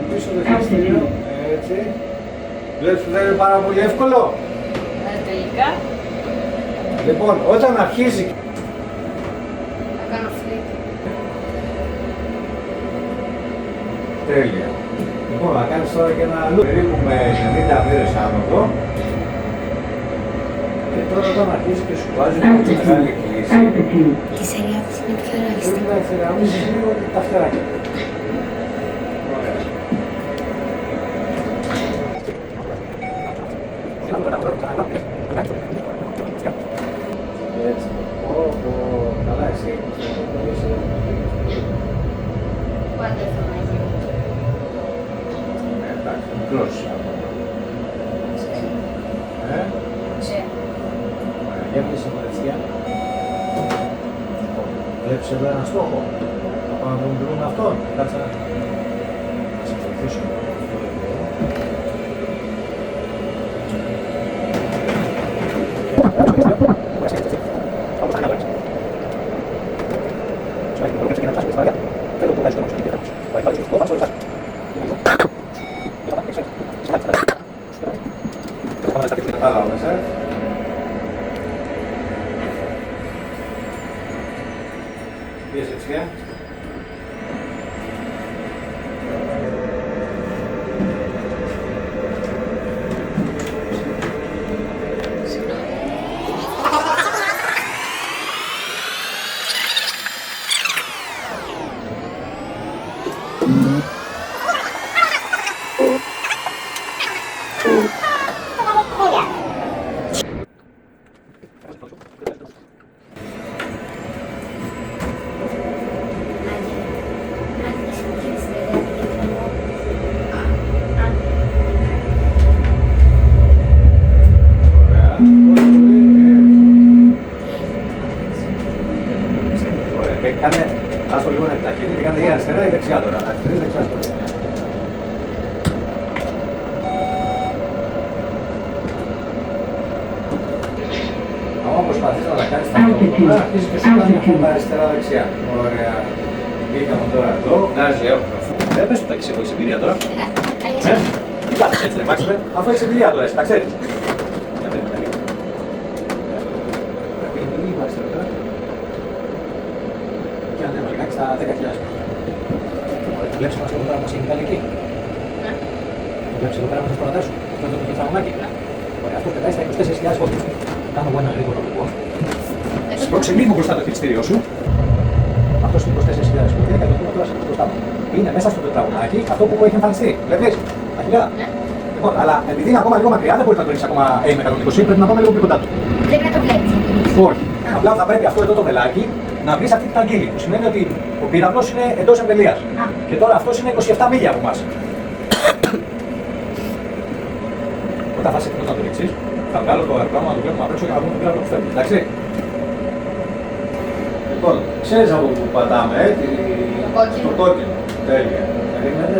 Πίσω δεξιό. Έτσι. Βλέπεις που δεν είναι πάρα πολύ εύκολο. Τελικά. Λοιπόν, όταν αρχίζει... Θα κάνω φλίτ. Τέλεια. Λοιπόν, θα κάνεις τώρα και ένα loop περίπου με 90 μοίρες άνοδο. Και τώρα όταν αρχίζει και σου βάζει μια μεγάλη κλίση, Η σεριάδες είναι πιο ελάχιστη. πρέπει να ευθυγραμμίσεις λίγο τα φτεράκια. Ωραία. Έτσι. Καλά εσύ. Πάντα θα να γίνει. Εντάξει, μικρός. Ξέρω. Για πεις από δεξιά. Βλέπεις εδώ ένα στόχο. Θα πάμε να τον βρούμε αυτόν. Κάτσε να σε βοηθήσω. Πίεσε δεξιά. Κάνε, άστο λίγο να επιταχύνει και κάνε ή αριστερά ή δεξιά τώρα. Αριστερά ή δεξιά τώρα. Αν προσπαθείς να τα κάνεις ταυτόχρονα, αρχίζεις και σου κάνει αυτό τα αριστερά-δεξιά. Ωραία. Μπήκαμε τώρα εδώ, βγάζει εύκολα. Δεν πες ότι έχεις εμπειρία τώρα. Έτσι δεν μάξουμε, αφού έχεις εμπειρία τώρα, εσύ τα ξέρεις. Και ανέβα λιγάκι στα 10.000. Βλέπεις μας εδώ πέρα μας έχει βγάλει εκεί. Βλέπεις εδώ πέρα με το σπονατά σου, με το τραγωνάκι. Ωραία, αυτό πετάει στα 24.000 πόντους. Κάνω εγώ ένα γρήγορο λοιπόν. Σπρώξε λίγο μπροστά το χειριστήριό σου. Αυτό είναι 24.000 πόντια και το πούμε τώρα σε αυτό μπροστά μου. Είναι μέσα στο τετραγωνάκι αυτό που έχει εμφανιστεί. Βλέπεις, αχιλιά. Λοιπόν, αλλά επειδή είναι ακόμα λίγο μακριά, δεν μπορεί να το ρίξει ακόμα με 120, πρέπει να πάμε λίγο πιο κοντά του. Πρέπει να το βλέπεις. Όχι. Απλά θα πρέπει αυτό εδώ το βελάκι να βρει αυτή την αγγίλη. Που σημαίνει ότι ο πύραυλος είναι εντός εμβελίας. Και τώρα αυτός είναι 27 μίλια από εμάς. Όταν θα σε να το ρίξεις, θα βγάλω το αεροπλάνο να το βλέπουμε απ' έξω και να δούμε τον πύραυλο που φεύγει. Εντάξει. Λοιπόν, ξέρεις από που πατάμε, το κόκκινο. Τέλεια. Περίμενε.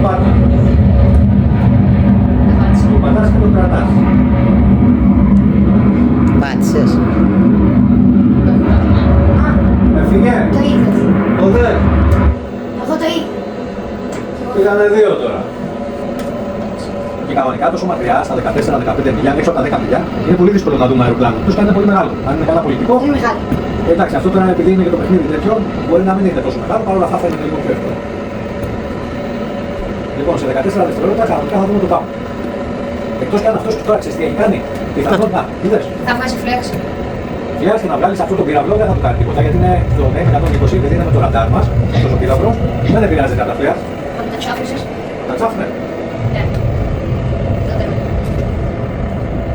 Πάτα. Το πατάς και το κρατάς. Πάτησες. Έφυγε. Το είδες. Το δε. Εγώ το είδα. Πήγανε δύο τώρα. Και κανονικά τόσο μακριά, στα 14-15 μιλιά, έξω από τα 10 μιλιά, είναι πολύ δύσκολο να δούμε αεροπλάνο. Τους κάνει πολύ μεγάλο. Αν είναι καλά πολιτικό. Είναι μεγάλο. Εντάξει, αυτό τώρα επειδή είναι και το παιχνίδι τέτοιο, μπορεί να μην είναι τόσο μεγάλο, παρόλα αυτά φαίνεται λίγο πιο εύκολο. Λοιπόν, σε 14 δευτερόλεπτα κανονικά θα δούμε το πάμε. Εκτός και αν αυτός τώρα ξέρεις τι έχει κάνει. Πιθανότητα, είδες. Θα βγάζει φλέξ. Χρειάζεται να βγάλεις αυτό το πύραυλο, δεν θα του κάνει τίποτα γιατί είναι στο M120, επειδή είναι με το ραντάρ μας, αυτός ο πύραυλος, δεν επηρεάζεται κατά φλέας. Θα τα τσάφησες. Τα τσάφνε. Ναι.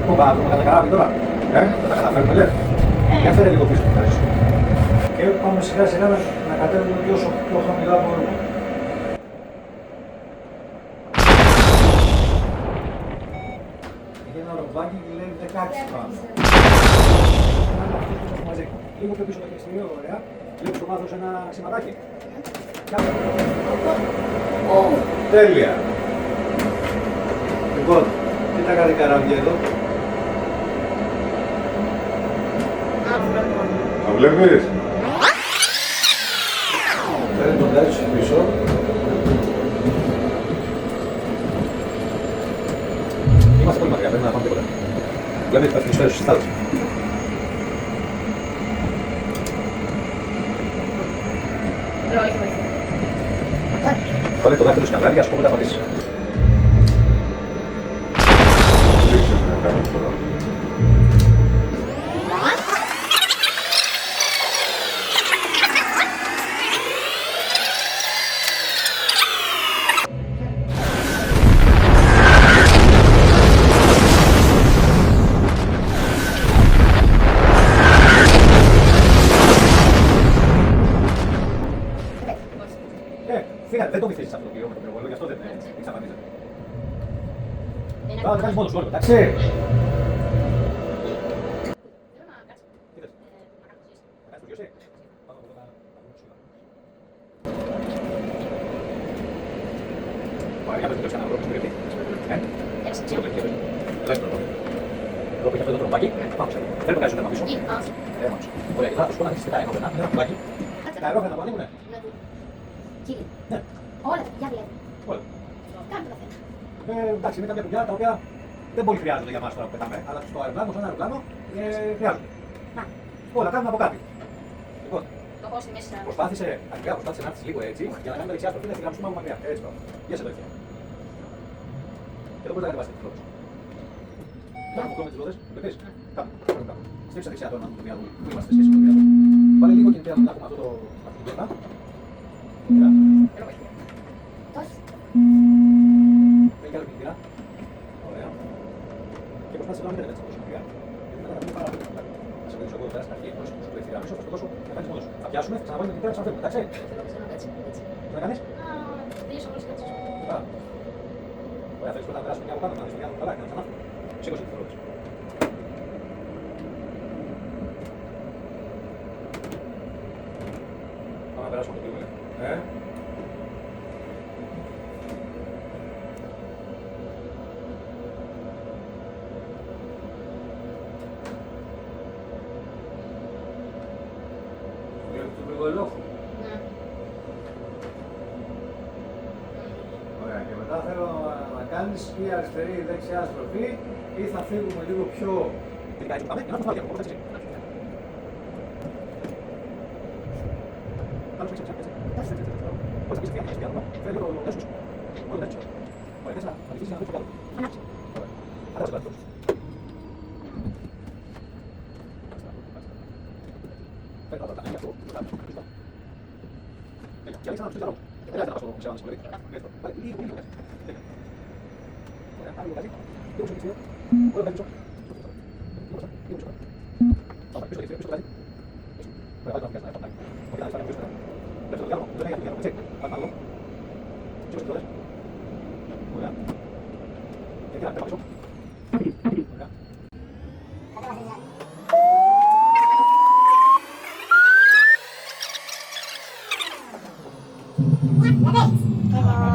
Πού πάμε, να δούμε κατά καράβι τώρα. Θα τα καταφέρουμε, λέει. Για φέρε λίγο πίσω. Και πάμε σιγά σιγά να κατέβουμε όσο πιο χαμηλά μπορούμε. Έχει ένα ρομπάκι και λέει 16 πάνω. Λίγο πιο πίσω το χειριστήριο, ωραία. Βλέπεις στο βάθος ένα σηματάκι. Τέλεια. Λοιπόν, κοίτα κάτι καράβια εδώ. Τα βλέπεις. Βλέπει τα ατμοσφαίρε τη θάλασσα. Τρώω λίγο βοήθεια. Βάλε το δάχτυλο στην αγκαλιά, σκοπό να πατήσει. Φύγατε, δεν το μυθίζεις αυτό το κύριο με το πυροβόλο, γι' αυτό δεν εξαφανίζεται. Τώρα το κάνεις μόνος σου, όλο, εντάξει. Κοίτας. Θα κάνεις το γιο εσύ. Πάμε εδώ να πούμε σου. Ωραία, για πες το ξανά, βρω το σπίτι. Σίγουρα δεν ξέρεις. Ελάχιστο εδώ. Εδώ που έχει αυτό το τρομπάκι, πάμε σε εδώ. Θέλω να κάνεις το θέμα πίσω. Ωραία, και τώρα θα σου πω να δείξεις και τα αερόφρενα. Είναι ένα κουμπάκι. Τα αερόφρενα που ανοίγουνε. Κύριε. Ναι. Όλα, για βλέπω. Όλα. Κάντε το θέμα. Εντάξει, είναι κάποια κουμπιά τα οποία δεν πολύ χρειάζονται για μας τώρα που πετάμε, αλλά στο αεροπλάνο, σε ένα αεροπλάνο χρειάζονται. Να, Όλα κάνουν από κάτι. Λοιπόν, το πώ στη μέση να. προσπάθησε να έρθεις λίγο έτσι για να κάνουμε δεξιά στροφή, να τη γραμμίσουμε από μακριά. Έτσι πάμε. Γεια σε εδώ. Και εδώ μπορείς να κατεβάσεις τις λόδες. Κάνε κουκλό με τις λόδες, βλέπεις. Κάμε. Στρίψε δεξιά τώρα να δούμε πού είμαστε σχέση με το διάδρομο. Βάλε λίγο και να έχουμε αυτό το γερνά. Τόση. Έχει κι άλλο κινητήρα. Ωραία. Και προσπάθησε να μην είναι έτσι τόσο μακριά. Γιατί μετά θα είναι πάρα πολύ μακριά. Θα σε βοηθήσω εγώ πέρα στην αρχή, να σου το ευθυγραμμίσω, θα σου το δώσω, θα κάνεις μόνος σου. Θα πιάσουμε, θα ξαναβάλουμε την κινητήρα, θα ξαναφεύγουμε, εντάξει. Θέλω ξανά έτσι. Τι να κάνεις. Τελείωσα όλες τις κάτσες. Καλά. Ωραία, θέλεις πρώτα να περάσουμε μια από κάτω, να δεις το διάδρομο καλά και να ξανά. Σήκωσε τη θερότητα. Πάμε να περάσουμε το πύργο. Ναι. Ωραία, και μετά θέλω να κάνεις ή αριστερή ή δεξιά στροφή ή θα φύγουμε λίγο πιο... Τι κάνει, πάμε, να το βάλει ακόμα, έτσι. Κάτω πίσω, έτσι. Πώς θα πεις, φύγανε, έτσι, φέρε λίγο το έσους. Μόνο έτσι. Ωραία, θες να αντιφύσεις να το πιο κάτω. Ανάψε. Ωραία. Ανάψε κάτω. Φέρε τα ταμεία αυτό, και άρχισα να τους τελειώνω. Δεν χρειάζεται να πας στο ξεβάνες πολύ. Βάλε λίγο, λίγο. Ωραία, άλλο κάτι. Λίγο πιο πίσω. Όλα τα πίσω. Λίγο πιο. Πάμε πίσω και πίσω κάτι. Ωραία, πάλι το αφήνεις να είναι πατάκι. Όχι να είναι πίσω. Βλέπεις το διάλογο, δεν είναι για το διάλογο, έτσι. Πάμε άλλο. Πίσω στις δώρες. Ωραία. Και εκεί να πίσω. Ωραία. Hello.